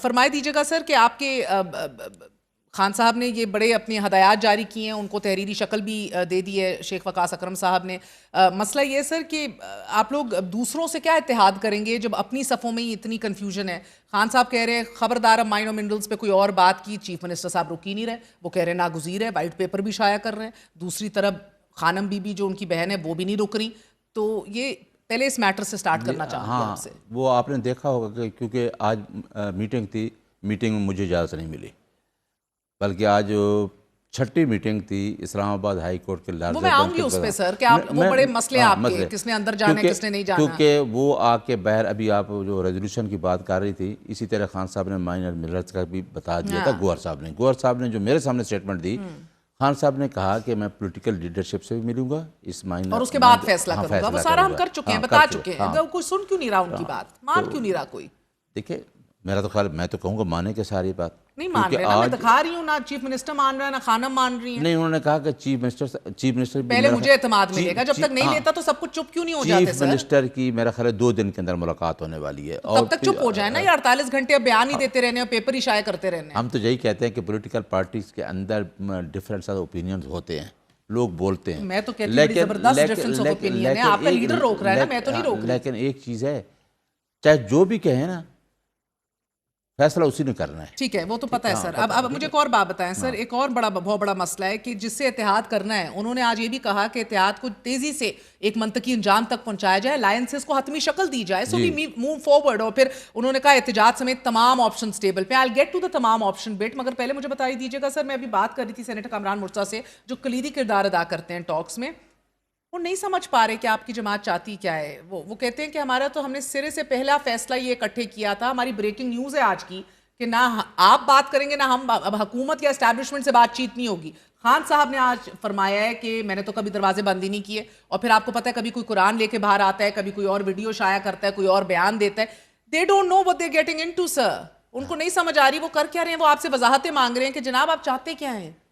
فرمائے دیجیے گا سر کہ آپ کے خان صاحب نے یہ بڑے اپنے ہدایات جاری کی ہیں، ان کو تحریری شکل بھی دے دی ہے شیخ وقاص اکرم صاحب نے. مسئلہ یہ سر کہ آپ لوگ دوسروں سے کیا اتحاد کریں گے جب اپنی صفوں میں ہی اتنی کنفیوژن ہے؟ خان صاحب کہہ رہے ہیں خبردار اب مائن اور منرلز پہ کوئی اور بات کی، چیف منسٹر صاحب رک ہی نہیں رہے، وہ کہہ رہے ہیں ناگزیر ہے، وائٹ پیپر بھی شائع کر رہے ہیں. دوسری طرف خانم بی بی جو ان کی بہن ہے وہ بھی نہیں رک رہی. تو یہ پہلے اس میٹر سے سٹارٹ کرنا چاہوں گی آپ سے. وہ آپ نے دیکھا ہوگا کہ کیونکہ آج میٹنگ تھی، میٹنگ میں مجھے اجازت نہیں ملی، بلکہ آج چھٹی میٹنگ تھی اسلام آباد ہائی کورٹ کے لارجر وہ میں آؤں گی اس پہ سر کہ آپ وہ بڑے مسئلے آپ کے کس نے اندر جانا ہے کس نے نہیں جانا. کیونکہ وہ آ کے باہر ابھی آپ جو ریزولوشن کی بات کر رہی تھی، اسی طرح خان صاحب نے مائنر منرلز کا بھی بتا دیا تھا. گوہر صاحب نے جو میرے سامنے سٹیٹمنٹ دی، خان صاحب نے کہا کہ میں پولیٹیکل لیڈرشپ سے بھی ملوں گا اس مائنر اور اس کے بعد فیصلہ کروں گا. وہ سارا ہم کر چکے ہیں، بتا چکے ہیں. کوئی سن کیوں نہیں رہا ان کی بات؟ مان کیوں نہیں رہا کوئی؟ دیکھیں میرا تو خیال، میں تو کہوں گا مانے کے ساری بات نہیں مان رہے نا. میں دکھا رہی ہوں نہ چیف منسٹر مان رہا ہے نہ خانم مان رہی ہیں. نہیں، انہوں نے کہا کہ چیف منسٹر پہلے مجھے اعتماد ملے گا، جب تک نہیں لیتا تو سب کچھ چپ کیوں نہیں ہو جاتے چیف منسٹر کی میرا خیال ہے 2 دن کے اندر ملاقات ہونے والی ہے. تب تک چپ ہو جائیں نا. 48 گھنٹے اب بیان ہی دیتے رہنے اور پیپر ہی شائع کرتے رہنے. ہم تو یہی کہتے ہیں کہ پولیٹیکل پارٹیز کے اندر ڈفرینٹ سارے اوپینینز ہوتے ہیں، لوگ بولتے ہیں. میں تو کہتی ہوں بڑی زبردست ڈیفرنس آف اوپینین ہے. آپ کا لیڈر روک رہا ہے نا، میں تو نہیں روک رہی. لیکن ایک چیز ہے، چاہے جو بھی کہیں نا، فیصلہ اسی نے کرنا ہے. ٹھیک ہے، وہ تو پتہ ہے سر. اب مجھے ایک اور بات بتائیں سر. ایک اور بہت بڑا مسئلہ ہے کہ جس سے اتحاد کرنا ہے، انہوں نے آج یہ بھی کہا کہ اتحاد کو تیزی سے ایک منطقی انجام تک پہنچایا جائے، الائنسز کو حتمی شکل دی جائے، سو وی موو فارورڈ. اور پھر انہوں نے کہا احتجاج سمیت تمام آپشنز ٹیبل پہ. آئی گیٹ ٹو دا تمام آپشن بٹ، مگر پہلے مجھے بتا دیجیے گا سر، میں ابھی بات کر رہی تھی سینیٹر کامران مرتضیٰ سے جو کلیدی کردار ادا کرتے ہیں ٹاکس میں. وہ نہیں سمجھ پا رہے کہ آپ کی جماعت چاہتی کیا ہے. وہ کہتے ہیں کہ ہم نے سرے سے پہلا فیصلہ یہ اکٹھے کیا تھا. ہماری بریکنگ نیوز ہے آج کی کہ نہ آپ بات کریں گے نہ ہم. اب حکومت یا اسٹیبلشمنٹ سے بات چیت نہیں ہوگی. خان صاحب نے آج فرمایا ہے کہ میں نے تو کبھی دروازے بند ہی نہیں کیے. اور پھر آپ کو پتہ ہے کبھی کوئی قرآن لے کے باہر آتا ہے، کبھی کوئی اور ویڈیو شائع کرتا ہے، کوئی اور بیان دیتا ہے. They don't know what they're getting into sir. ان کو نہیں سمجھ آ رہی وہ کر کیا رہے ہیں. وہ آپ سے وضاحتیں مانگ رہے ہیں کہ جناب آپ چاہتے کیا ہیں.